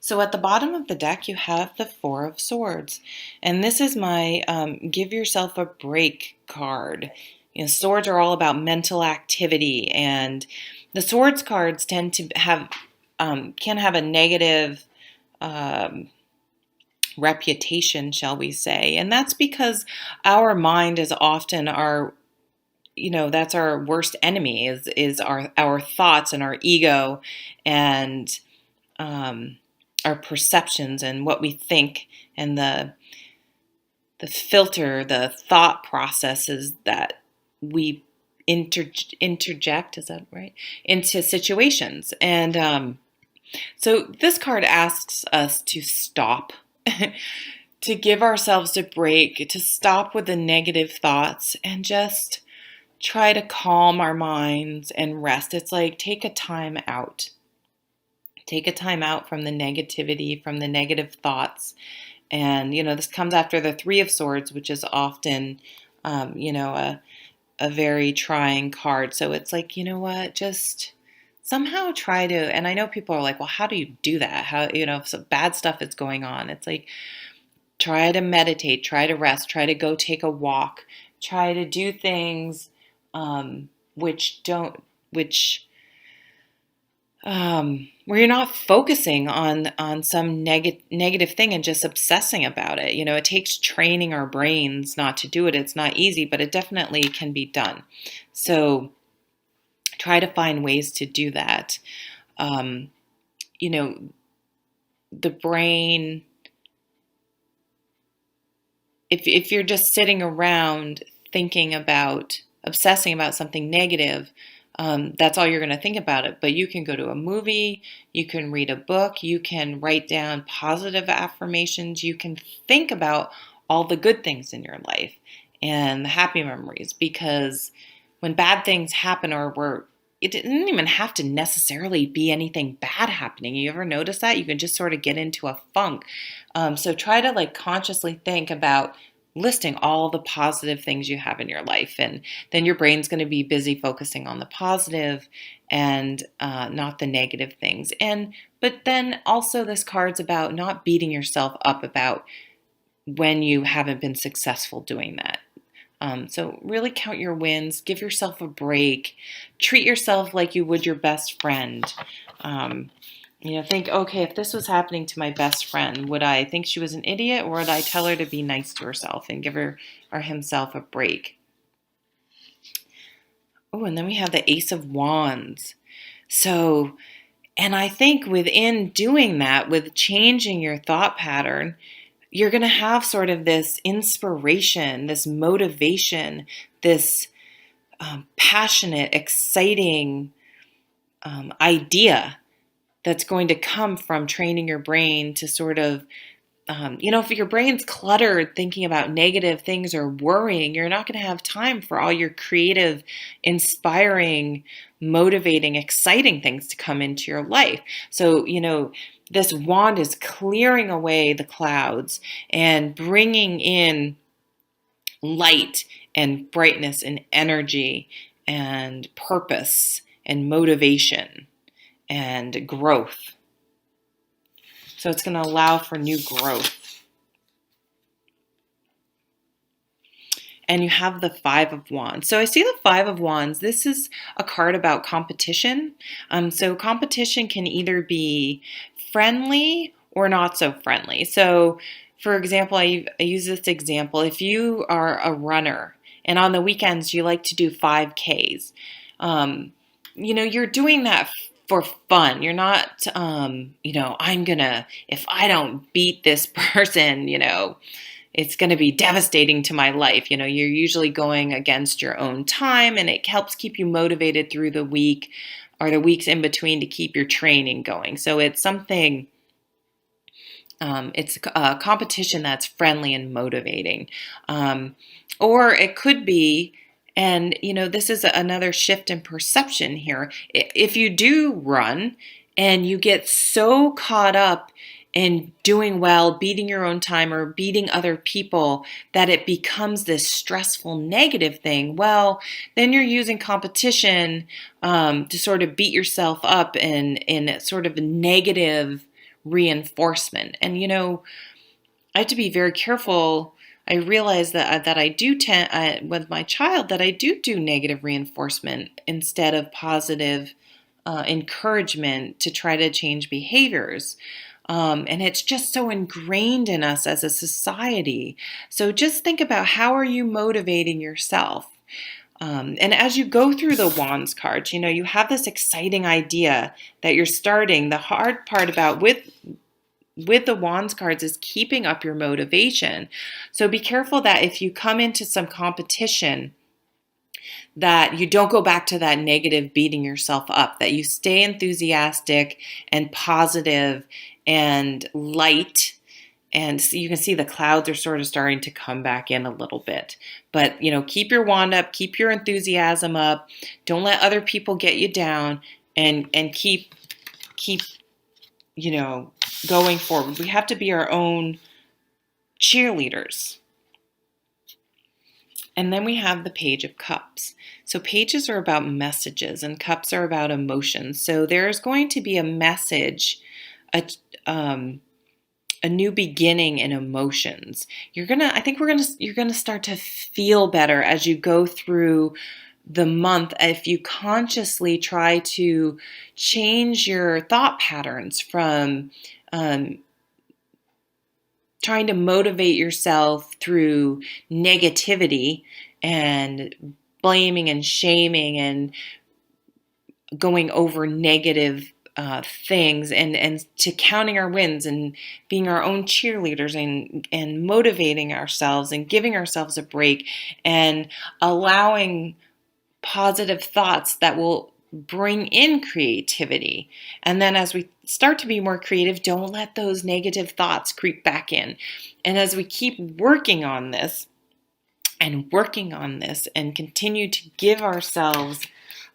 So at the bottom of the deck, you have the Four of Swords. And this is my give yourself a break card. Swords are all about mental activity, and the swords cards tend to have can have a negative um, reputation, shall we say. And that's because our mind is often that's our worst enemy is our thoughts and our ego and um, our perceptions and what we think and the filter, the thought processes that we interject, is that right, into situations. And so this card asks us to stop, to give ourselves a break, to stop with the negative thoughts and just try to calm our minds and rest. It's like take a time out. Take a time out from the negativity, from the negative thoughts. And, this comes after the Three of Swords, which is often, a very trying card. So it's like, what, just somehow try to, and I know people are like, well, how do you do that? How, if some bad stuff is going on, it's like, try to meditate, try to rest, try to go take a walk, try to do things which don't, which where you're not focusing on some negative thing and just obsessing about it. It takes training our brains not to do it. It's not easy, but it definitely can be done. So try to find ways to do that. You know, the brain, if you're just sitting around thinking about, obsessing about something negative, that's all you're going to think about it. But you can go to a movie, you can read a book, you can write down positive affirmations, you can think about all the good things in your life and the happy memories. Because when bad things happen, it didn't even have to necessarily be anything bad happening. You ever notice that? You can just sort of get into a funk. So try to consciously think about listing all the positive things you have in your life. And then your brain's going to be busy focusing on the positive and not the negative things. But then also this card's about not beating yourself up about when you haven't been successful doing that. So really count your wins, give yourself a break, treat yourself like you would your best friend. Think, okay, if this was happening to my best friend, would I think she was an idiot, or would I tell her to be nice to herself and give her or himself a break? Oh, and then we have the Ace of Wands. So, and I think within doing that, with changing your thought pattern, you're going to have sort of this inspiration, this motivation, this passionate, exciting idea that's going to come from training your brain to sort of, if your brain's cluttered thinking about negative things or worrying, you're not going to have time for all your creative, inspiring, motivating, exciting things to come into your life. So, this wand is clearing away the clouds and bringing in light and brightness and energy and purpose and motivation and growth. So it's going to allow for new growth. And you have the Five of Wands. So I see the Five of Wands. This is a card about competition. So competition can either be friendly or not so friendly. So, for example, I use this example. If you are a runner and on the weekends you like to do 5Ks, you're doing that for fun. You're not, if I don't beat this person, it's going to be devastating to my life. You're usually going against your own time, and it helps keep you motivated through the week or the weeks in between to keep your training going. So it's something, it's a competition that's friendly and motivating. Or it could be, and this is another shift in perception here. If you do run and you get so caught up in doing well, beating your own time or beating other people, that it becomes this stressful negative thing, well, then you're using competition to sort of beat yourself up in sort of a negative reinforcement. And, I have to be very careful. I realize that I do tend with my child that I do negative reinforcement instead of positive encouragement to try to change behaviors. And it's just so ingrained in us as a society. So just think about, how are you motivating yourself? And as you go through the wands cards, you have this exciting idea that you're starting. The hard part about with the wands cards is keeping up your motivation. So be careful that if you come into some competition, that you don't go back to that negative beating yourself up, that you stay enthusiastic and positive and light. And so you can see the clouds are sort of starting to come back in a little bit. But, keep your wand up, keep your enthusiasm up. Don't let other people get you down, and keep going forward. We have to be our own cheerleaders. And then we have the Page of Cups. So pages are about messages and cups are about emotions. So there's going to be a message, a new beginning in emotions. You're gonna start to feel better as you go through the month if you consciously try to change your thought patterns from trying to motivate yourself through negativity and blaming and shaming and going over negative things, and to counting our wins and being our own cheerleaders, and motivating ourselves and giving ourselves a break and allowing positive thoughts that will bring in creativity. And then as we start to be more creative, don't let those negative thoughts creep back in. And as we keep working on this and continue to give ourselves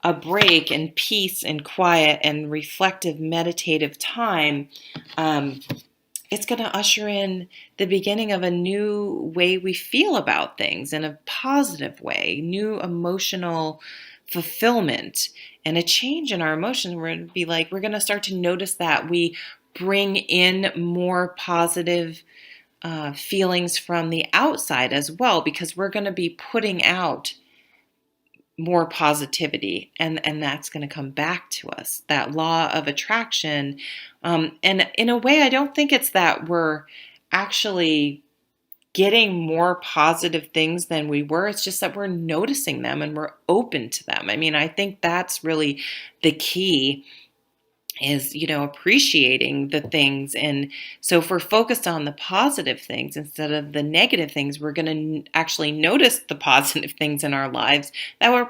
a break and peace and quiet and reflective meditative time, it's going to usher in the beginning of a new way we feel about things, in a positive way, new emotional fulfillment and a change in our emotions. We're going to start to notice that we bring in more positive feelings from the outside as well, because we're going to be putting out more positivity, and that's going to come back to us, that law of attraction. And in a way, I don't think it's that we're actually getting more positive things than we were. It's just that we're noticing them and we're open to them. I mean, I think that's really the key, is, appreciating the things. And so if we're focused on the positive things instead of the negative things, we're going to actually notice the positive things in our lives that was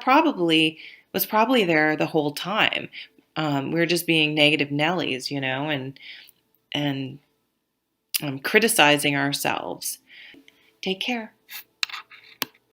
probably there the whole time. We're just being negative Nellies, and criticizing ourselves. Take care.